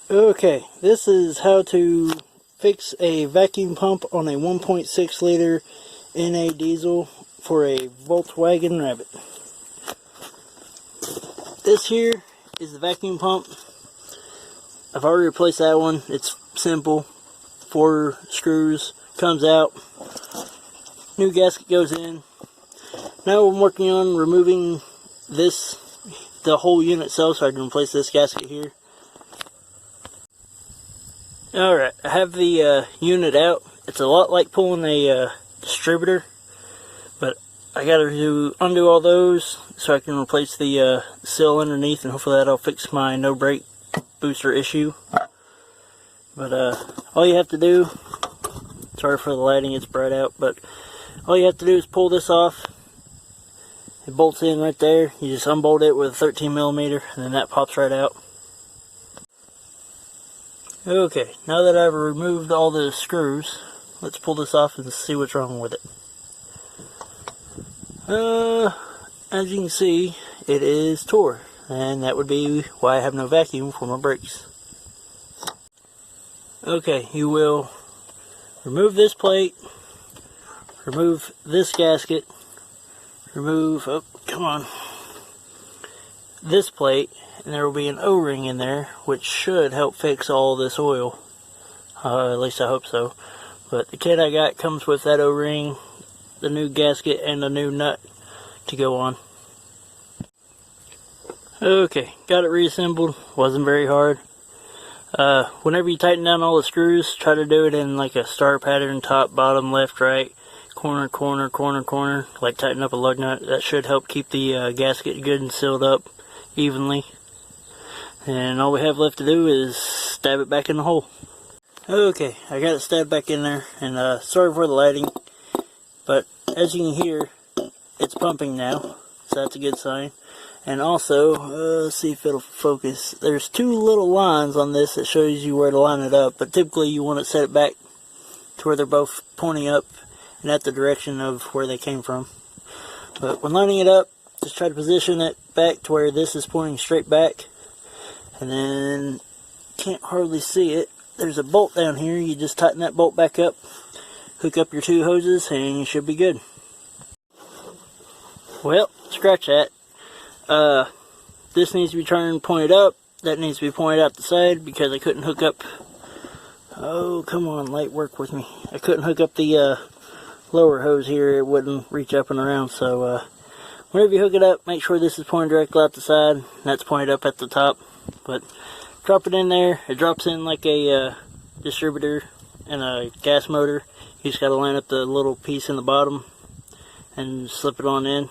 Okay, this is how to fix a vacuum pump on a 1.6 liter NA diesel for a Volkswagen Rabbit. This here is the vacuum pump. I've already replaced that one. It's simple. 4 screws, comes out. New gasket goes in. Now I'm working on removing the whole unit itself, so I can replace this gasket here. Alright, I have the unit out. It's a lot like pulling a distributor, but I gotta undo all those so I can replace the seal underneath, and hopefully that'll fix my no brake booster issue. But all you have to do, sorry for the lighting, it's bright out, but all you have to do is pull this off. It bolts in right there. You just unbolt it with a 13mm, and then that pops right out. Okay, now that I've removed all the screws, let's pull this off and see what's wrong with it. As you can see, it is tore, and that would be why I have no vacuum for my brakes. Okay, you will remove this plate, remove this gasket, remove, this plate, and there will be an O-ring in there, which should help fix all this oil. At least I hope so. But the kit I got comes with that O-ring, the new gasket, and a new nut to go on. Okay, got it reassembled. Wasn't very hard. Whenever you tighten down all the screws, try to do it in like a star pattern, top, bottom, left, right, corner, corner, corner, corner, like tighten up a lug nut. That should help keep the gasket good and sealed up evenly. And all we have left to do is stab it back in the hole. Okay, I got it stabbed back in there, and sorry for the lighting, but as you can hear, it's pumping now, so that's a good sign. And also, let's see if it'll focus. There's 2 little lines on this that shows you where to line it up, but typically you want to set it back to where they're both pointing up and at the direction of where they came from. But when lining it up, just try to position it back to where this is pointing straight back. And then, can't hardly see it, there's a bolt down here. You just tighten that bolt back up, hook up your 2 hoses, and you should be good. Well, scratch that. This needs to be turned pointed up, that needs to be pointed out the side, because I couldn't hook up, oh come on light, work with me. I couldn't hook up the lower hose here, it wouldn't reach up and around, so whenever you hook it up, make sure this is pointed directly out the side, and that's pointed up at the top. But drop it in there, it drops in like a distributor and a gas motor. You just got to line up the little piece in the bottom and slip it on in.